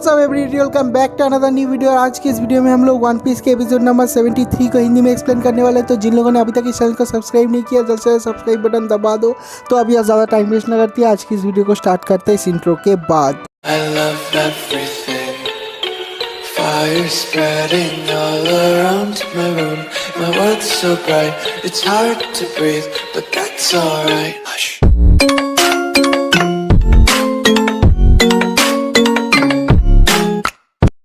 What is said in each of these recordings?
WhatsApp everybody, welcome back to another new video. आज की इस वीडियो में हम लोग वन पीस के एपिसोड नंबर 73 को हिंदी में एक्सप्लेन करने वाले हैं। तो जिन लोगों ने अभी तक इस चैनल को सब्सक्राइब नहीं किया, जल्द से सब्सक्राइब बटन दबा दो। तो अभी आप ज़्यादा टाइम वेस्ट न करती है, आज की इस वीडियो को स्टार्ट करते हैं इस इंट्रो के बाद। Fire spreading all around my room. My world's so bright, it's hard to breathe, but that's alright. Hush.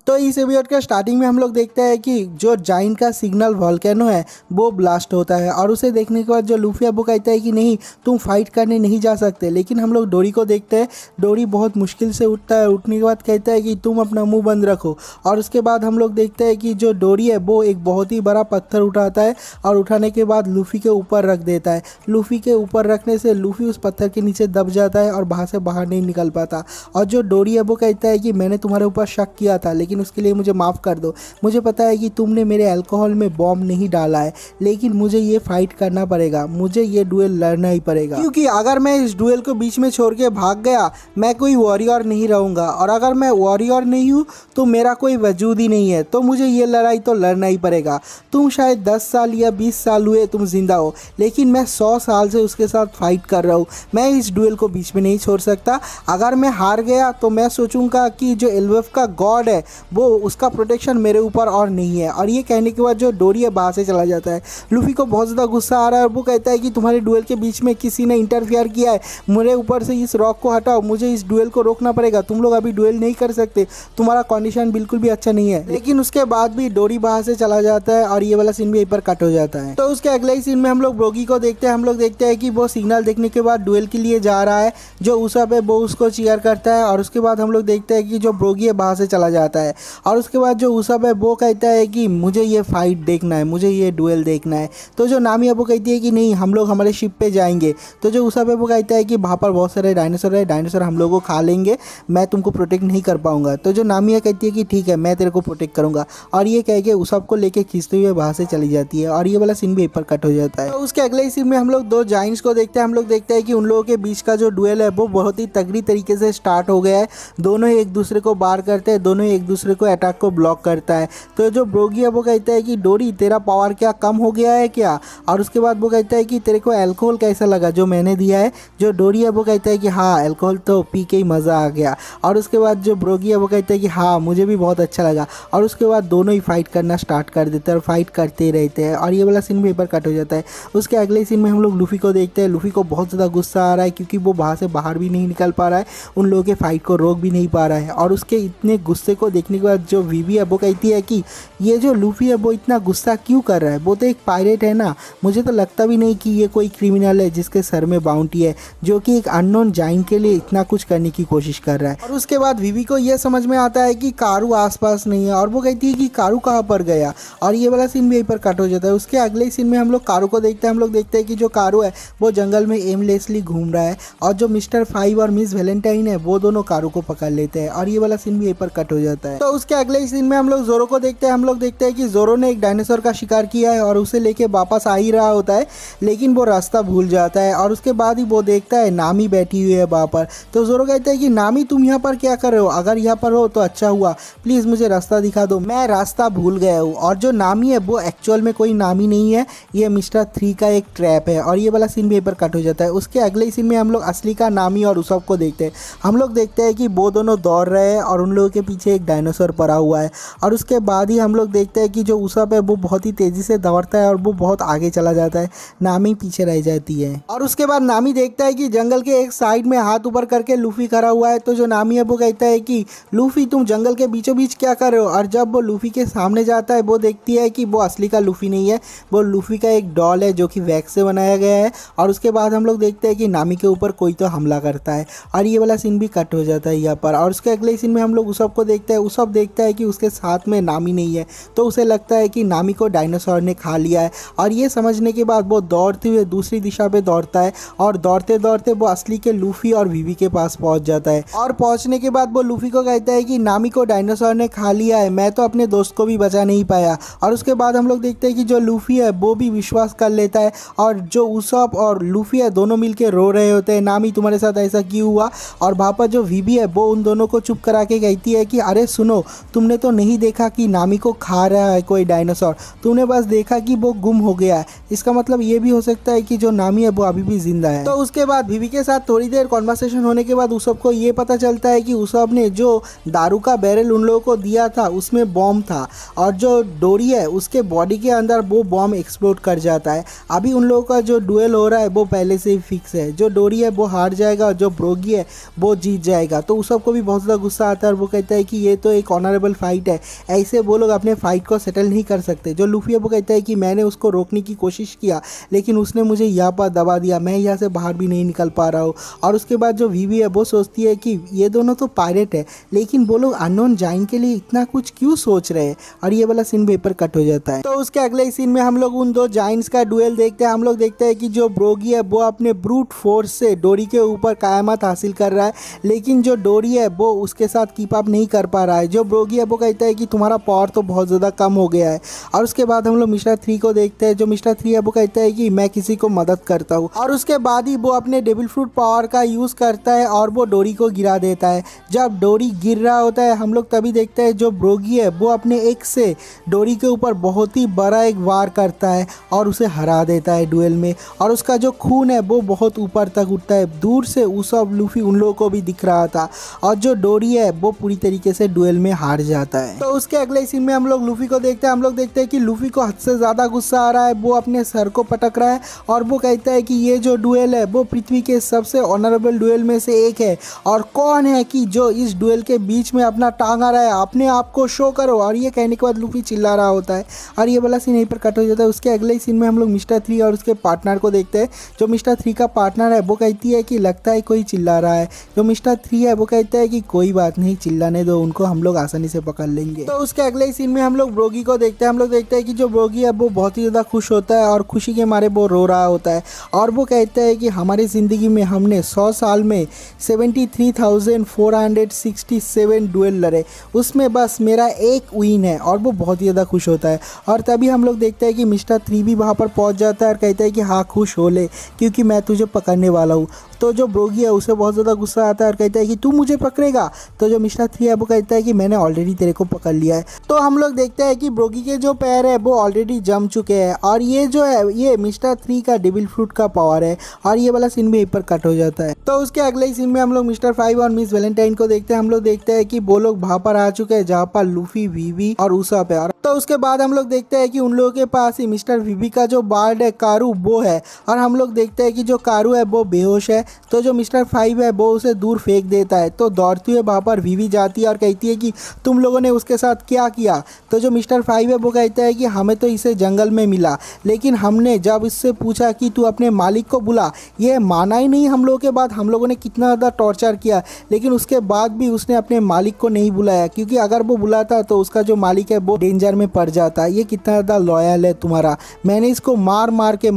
तो इस एपिसोड के स्टार्टिंग में हम लोग देखते हैं कि जो जाइंट का सिग्नल वॉल्केनो है वो ब्लास्ट होता है, और उसे देखने के बाद जो लूफी अबू कहता है कि नहीं, तुम फाइट करने नहीं जा सकते। लेकिन हम लोग डोरी को देखते हैं, डोरी बहुत मुश्किल से उठता है, उठने के बाद कहता है कि तुम अपना मुंह बंद रखो। और उसके बाद हम लोग देखते हैं कि जो डोरी है वो एक बहुत ही बड़ा पत्थर उठाता है, और उठाने के बाद लूफी के ऊपर रख देता है। लूफी के ऊपर रखने से लूफी उस पत्थर के नीचे दब जाता है और वहाँ से बाहर नहीं निकल पाता। और जो डोरी है वो कहता है कि मैंने तुम्हारे ऊपर शक किया था, लेकिन उसके लिए मुझे माफ़ कर दो। मुझे पता है कि तुमने मेरे अल्कोहल में बॉम्ब नहीं डाला है, लेकिन मुझे ये फाइट करना पड़ेगा, मुझे ये डुएल लड़ना ही पड़ेगा। क्योंकि अगर मैं इस डुएल को बीच में छोड़ के भाग गया, मैं कोई वॉरियर नहीं रहूँगा, और अगर मैं वॉरियर नहीं हूँ तो मेरा कोई वजूद ही नहीं है। तो मुझे ये लड़ाई तो लड़ना ही पड़ेगा। तुम शायद 10 साल या 20 साल हुए तुम जिंदा हो, लेकिन मैं 100 साल से उसके साथ फाइट कर रहा हूँ। मैं इस डुएल को बीच में नहीं छोड़ सकता। अगर मैं हार गया तो मैं सोचूंगा कि जो एलवेफ का गॉड है वो उसका प्रोटेक्शन मेरे ऊपर और नहीं है। और ये कहने के बाद जो डोरी है बाहर से चला जाता है। लूफी को बहुत ज़्यादा गुस्सा आ रहा है, वो कहता है कि तुम्हारे डुएल के बीच में किसी ने इंटरफियर किया है, मेरे ऊपर से इस रॉक को हटाओ, मुझे इस डुएल को रोकना पड़ेगा। तुम लोग अभी डुएल नहीं कर सकते, तुम्हारा कंडीशन बिल्कुल भी अच्छा नहीं है। लेकिन उसके बाद भी डोरी बाहर से चला जाता है, और ये वाला सीन भी यहीं पर कट हो जाता है। तो उसके अगले ही सीन में हम लोग ब्रोगी को देखते हैं। हम लोग देखते हैं कि वो सिग्नल देखने के बाद डुएल के लिए जा रहा है। जो उसब है वो उसको चीयर करता है, और उसके बाद हम लोग देखते हैं कि जो ब्रोगी है बाहर से चला जाता है। और उसके बाद जो उसब है वो कहता है कि मुझे ये फाइट देखना है, मुझे ये डुएल देखना है। तो जो नामी है वो कहती है कि नहीं, हम लोग हमारे शिप पे जाएंगे। तो जो उसब है वो कहता है कि वहाँ पर बहुत सारे डायनासोर है, डायनासोर हम लोगों को खा लेंगे, मैं तुमको प्रोटेक्ट नहीं कर पाऊंगा। तो जो नामिया कहती है कि ठीक है, मैं तेरे को प्रोटेक्ट करूंगा। और ये कह के उसब को लेके खींचते हुए वहाँ से चली जाती है, और ये वाला सीन भी यहीं पर कट हो जाता है। तो उसके अगले ही सीन में हम लोग दो जाइंट्स को देखते हैं। हम लोग देखते हैं कि उन लोगों के बीच का जो डुएल है वो बहुत ही तगड़ी तरीके से स्टार्ट हो गया है। दोनों ही एक दूसरे को बार करते हैं, दोनों ही एक दूसरे को अटैक को ब्लॉक करता है। तो जो ब्रोगी है वो कहता है कि डोरी, तेरा पावर क्या कम हो गया है क्या? और उसके बाद वो कहता है कि तेरे को अल्कोहल कैसा लगा जो मैंने दिया है? जो डोरी है वो कहता है कि हाँ, अल्कोहल तो पी के ही मज़ा आ गया। और उसके बाद जो ब्रोगी है वो कहता है कि हाँ, मुझे भी बहुत अच्छा लगा। और उसके बाद दोनों ही फाइट करना स्टार्ट कर देते हैं और फाइट करते ही रहते हैं, और ये वाला सीन भी एक बार कट हो जाता है। उसके अगले सीन में हम लोग लूफी को देखते हैं। लूफी को बहुत ज़्यादा गुस्सा आ रहा है, क्योंकि वो वहाँ से बाहर भी नहीं निकल पा रहा है, उन लोगों के फाइट को रोक भी नहीं पा रहा है। और उसके इतने गुस्से को देखने के बाद जो वीवी है वो कहती है कि ये जो लूफी है वो इतना गुस्सा क्यों कर रहा है, वो तो एक पायरेट है ना, मुझे तो लगता भी नहीं कि ये कोई क्रिमिनल है जिसके सर में बाउंटी है, जो कि एक अननोन जाइंट के लिए इतना कुछ करने की कोशिश कर रहा है। और उसके बाद वीवी को यह समझ में आता है कि कारू आसपास नहीं है, और वो कहती है कि कारू कहाँ पर गया। और ये वाला सीन भी यहीं पर कट हो जाता है। उसके अगले सीन में हम लोग कारू को देखते हैं। हम लोग देखते हैं कि जो कारू है वो जंगल में एमलेसली घूम रहा है, और जो मिस्टर 5 और मिस वैलेंटाइन है वो दोनों कारू को पकड़ लेते हैं, और ये वाला सीन भी यहीं पर कट हो जाता है। तो उसके अगले सीन में हम लोग जोरो को देखते हैं। हम लोग देखते हैं कि जोरो ने एक डायनासोर का शिकार किया है, और उसे लेके वापस आ ही रहा होता है, लेकिन वो रास्ता भूल जाता है। और उसके बाद ही वो देखता है नामी बैठी हुई है वहाँ पर। तो जोरो कहता है कि नामी, तुम यहाँ पर क्या कर रहे हो? अगर यहाँ पर हो तो अच्छा हुआ, प्लीज़ मुझे रास्ता दिखा दो, मैं रास्ता भूल गया हूँ। और जो नामी है वो एक्चुअल में कोई नामी नहीं है, ये मिस्टर 3 का एक ट्रैप है, और ये वाला सीन भी यहीं पर कट हो जाता है। उसके अगले सीन में हम लोग असली का नामी और उसब को देखते हैं। हम लोग देखते हैं कि वो दोनों दौड़ रहे हैं, और उन लोगों के पीछे एक डायनासोर पड़ा हुआ है। और उसके बाद ही हम लोग देखते हैं कि जो उसब है वो बहुत ही तेज़ी से दौड़ता है, और वो बहुत आगे चला जाता है, नामी पीछे रह जाती है। और उसके बाद नामी देखता है कि जंगल के एक साइड में हाथ ऊपर करके लूफी खड़ा हुआ है। तो जो नामी है वो कहता है कि लूफी, तुम जंगल के बीचों बीच क्या कर रहे हो? और जब वो लूफी के सामने जाता है वो देखती है कि वो असली का लूफी नहीं है, वो लूफी का एक डॉल है जो कि वैक्स से बनाया गया है। और उसके बाद हम लोग देखते हैं कि नामी के ऊपर कोई तो हमला करता है, और ये वाला सीन भी कट हो जाता है यहाँ पर। और उसके अगले सीन में हम लोग उसब को देखते हैं। उसब देखता है कि उसके साथ में नामी नहीं है, तो उसे लगता है कि नामी को डायनासोर ने खा लिया है। और ये समझने के बाद वो दौड़ते हुए दूसरी दिशा पे दौड़ता है और दौड़ते दौड़ते वो असली के लूफी और विवी के पास पहुंच जाता है। और पहुंचने के बाद वो लूफी को कहता है कि नामी को डायनासोर ने खा लिया है, मैं तो अपने दोस्त को भी बचा नहीं पाया। और उसके बाद हम लोग देखते हैं कि जो लूफी है वो भी विश्वास कर लेता है और जो उसॉप और लूफी है दोनों मिलकर रो रहे होते हैं, नामी तुम्हारे साथ ऐसा क्यों हुआ। और वहाँ पर जो विवी है वो उन दोनों को चुप करा के कहती है कि अरे सुनो, तुमने तो नहीं देखा कि नामी को खा रहा है कोई डायनासोर, तुमने बस देखा कि वो गुम हो गया है। इसका मतलब ये भी हो सकता है कि जो नामी है वो अभी भी जिंदा है। तो उसके बाद विवी के साथ थोड़ी देर कॉन्वर्सेशन होने के बाद उसॉप को ये पता चलता है कि उसॉप ने जो दारू का बैरल उन लोगों को दिया था उसमें बॉम्ब था और जो डोरी है उसके बॉडी के अंदर वो बॉम्ब एक्सप्लोड कर जाता है। अभी उन लोगों का जो डुएल हो रहा है वो पहले से ही फिक्स है, जो डोरी है वो हार जाएगा और जो ब्रोगी है वो जीत जाएगा। तो उस सबको भी बहुत ज़्यादा गुस्सा आता है और वो कहता है कि ये तो एक ऑनरेबल फाइट है, ऐसे वो लोग अपने फाइट को सेटल नहीं कर सकते। जो लूफी है वो कहता है कि मैंने उसको रोकने की कोशिश किया लेकिन उसने मुझे यहाँ पर दबा दिया, मैं यहाँ से बाहर भी नहीं निकल पा रहा हूँ। और उसके बाद जो विवी है वो सोचती है कि ये दोनों तो पायरेट है लेकिन वो लोग अननोन जाइंट के लिए इतना कुछ क्यों सोच रहे हैं। और ये वाला सीन पेपर कट हो जाता है। तो उसके अगले सीन में हम लोग उन दो जाइंट्स का डुएल देखते हैं। हम लोग देखते हैं कि जो ब्रोगी है वो अपने ब्रूट फोर्स से डोरी के ऊपर कायमत हासिल कर रहा है लेकिन जो डोरी है वो उसके साथ कीप अप नहीं कर पा रहा है। जो ब्रोगी है वो कहता है कि तुम्हारा पावर तो बहुत ज़्यादा कम हो गया है। और उसके बाद हम लोग मिस्टर 3 को देखते हैं। जो मिस्टर 3 है वो कहता है कि मैं किसी को मदद करता हूँ और उसके बाद ही वो अपने डेविल फ्रूट पावर का यूज़ करता है और वो डोरी को गिरा देता है। जब डोरी गिर रहा होता है हम लोग तभी देखते हैं जो ब्रोगी है वो अपने एक से डोरी के ऊपर बहुत ही बड़ा एक वार करता है और उसे हरा देता है डुएल में। और उसका जो खून है वो बहुत ऊपर तक उठता है, दूर से उसॉप लूफी उन लोगों को भी दिख रहा था और जो डोरी है वो पूरी तरीके से डुएल में हार जाता है। तो उसके अगले सीन में हम लोग लूफी को देखते हैं। हम लोग देखते हैं कि लूफी को हद से ज़्यादा गुस्सा आ रहा है, वो अपने सर को पटक रहा है और वो कहता है कि ये जो डुएल है वो पृथ्वी के सबसे ऑनरेबल डुएल में से एक है और कौन है कि जो इस डुएल के बीच में अपना टांग आ रहा है, अपने आप को शो करो। और ये कहने के बाद लूफी चिल्ला रहा होता है और ये वाला सीन यहीं पर कट हो जाता है। उसके अगले सीन में हम लोग मिस्टर 3 और उसके पार्टनर को देखते हैं। जो मिस्टर 3 का पार्टनर है वो कहती है कि लगता है कोई चिल्ला रहा है। जो मिस्टर 3 है वो कहता है कि कोई बात नहीं, चिल्लाने दो उनको, हम लोग आसानी से पकड़ लेंगे। तो उसके अगले सीन में हम लोग ब्रोगी को देखते हैं। हम लोग देखते हैं कि जो ब्रोगी है वो बहुत ही ज़्यादा खुश होता है और खुशी के मारे वो रो रहा होता है और वो कहता है कि हमारी ज़िंदगी में हमने 100 साल में 73,467 डुएल लड़े, उसमें बस मेरा एक विन है और वो बहुत ही ज़्यादा खुश होता है। और तभी हम लोग देखते हैं कि मिस्टर 3 भी वहाँ पर पहुँच जाता है और कहता है कि हाँ खुश हो ले क्योंकि मैं तुझे पकड़ने वाला हूँ। तो जो ब्रोगी है उसे बहुत ज़्यादा गुस्सा आता है और कहता है कि तू मुझे पकड़ेगा। तो जो मिस्टर 3 है वो कहता है कि मैंने ऑलरेडी तेरे को पकड़ लिया है। तो हम लोग देखते हैं कि ब्रोगी के जो पैर है वो ऑलरेडी जम चुके हैं और ये जो है ये मिस्टर 3 का डेविल फ्रूट का पावर है और ये वाला सीन भी यहीं पर कट हो जाता है। तो उसके अगले सीन में हम लोग मिस्टर 5 और मिस वैलेंटाइन को देखते हैं। हम लोग देखते हैं कि वो लोग वहाँ पर आ चुके हैं जहाँ पर लूफी, विवी और उसॉप है। तो उसके बाद हम लोग देखते हैं कि उन लोगों के पास ही मिस्टर विवी का जो बार्ड है कारू वो है और हम लोग देखते हैं कि जो कारू है वो बेहोश है। तो जो मिस्टर 5 है वो उसे दूर फेंक देता है। तो दौड़ती हुए वहाँ पर विवी जाती है और कहती है कि तुम लोगों ने उसके साथ क्या किया। तो जो मिस्टर 5 है वो कहता है कि हमें तो इसे जंगल में मिला लेकिन हमने जब इससे पूछा कि तू अपने मालिक को बुला, ये माना ही नहीं। हम लोगों के बाद हम लोगों ने कितना ज़्यादा टॉर्चर किया लेकिन उसके बाद भी उसने अपने मालिक को नहीं बुलाया क्योंकि अगर वो बुलाता तो उसका जो मालिक है वो डेंजर में पड़ जाता। ये कितना ज़्यादा लॉयल है तुम्हारा, मैंने इसको मार मार के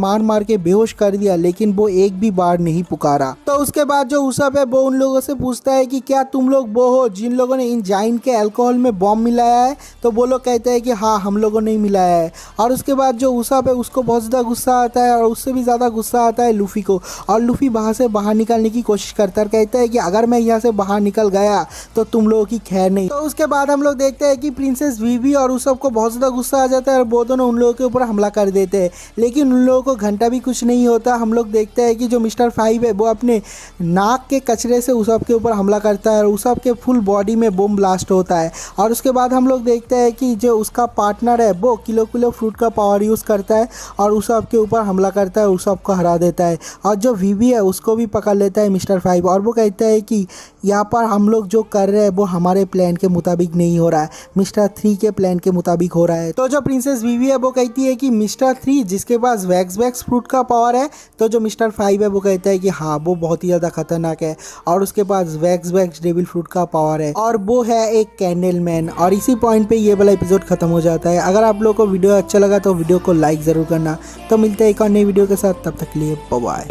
बेहोश कर दिया लेकिन वो एक भी बार नहीं पुकारा। तो उसके बाद जो उसॉप है वो उन लोगों से पूछता है कि क्या तुम लोग वो हो जिन लोगों ने इन जाइंट के अल्कोहल में बॉम्ब मिलाया है। तो वो लोग कहते हैं कि हाँ हम लोगों ने मिलाया है। और उसके बाद जो उसॉप है उसको बहुत ज़्यादा गुस्सा आता है और उससे भी ज़्यादा गुस्सा आता है लूफी को और लूफी वहाँ से बाहर निकलने की कोशिश करता है और कहता है कि अगर मैं यहाँ से बाहर निकल गया तो तुम लोगों की खैर नहीं। तो उसके बाद हम लोग देखते हैं कि प्रिंसेस विवी और उसॉप को बहुत ज़्यादा गुस्सा आ जाता है और वो दोनों उन लोगों के ऊपर हमला कर देते हैं लेकिन उन लोगों को घंटा भी कुछ नहीं होता। हम लोग देखते हैं कि जो मिस्टर 5 है वो अपने नाक के कचरे से उसॉप के ऊपर हमला करता है और उसॉप के फुल बॉडी में बम ब्लास्ट होता है। और उसके बाद हम लोग देखते हैं कि जो उसका पार्टनर है वो किलो फ्रूट का पावर यूज़ करता है और उसॉप के ऊपर हमला करता है, उसॉप को हरा देता है। और जो विवी है उसको भी पकड़ लेता है मिस्टर 5 और वो कहता है कि यहाँ पर हम लोग जो कर रहे हैं वो हमारे प्लान के मुताबिक नहीं हो रहा है, मिस्टर 3 के प्लान के मुताबिक हो रहा है। तो जो प्रिंसेस विवी है वो कहती है कि मिस्टर 3 जिसके पास वैक्स फ्रूट का पावर है। तो जो मिस्टर 5 है वो कहता है कि हाँ वो बहुत ही ज़्यादा खतरनाक है और उसके पास वैक्स डेविल फ्रूट का पावर है और वो है एक कैंडल मैन। और इसी पॉइंट पे ये वाला एपिसोड खत्म हो जाता है। अगर आप लोगों को वीडियो अच्छा लगा तो वीडियो को लाइक ज़रूर करना। तो मिलते हैं एक और नई वीडियो के साथ, तब तक के लिए बाय बाय।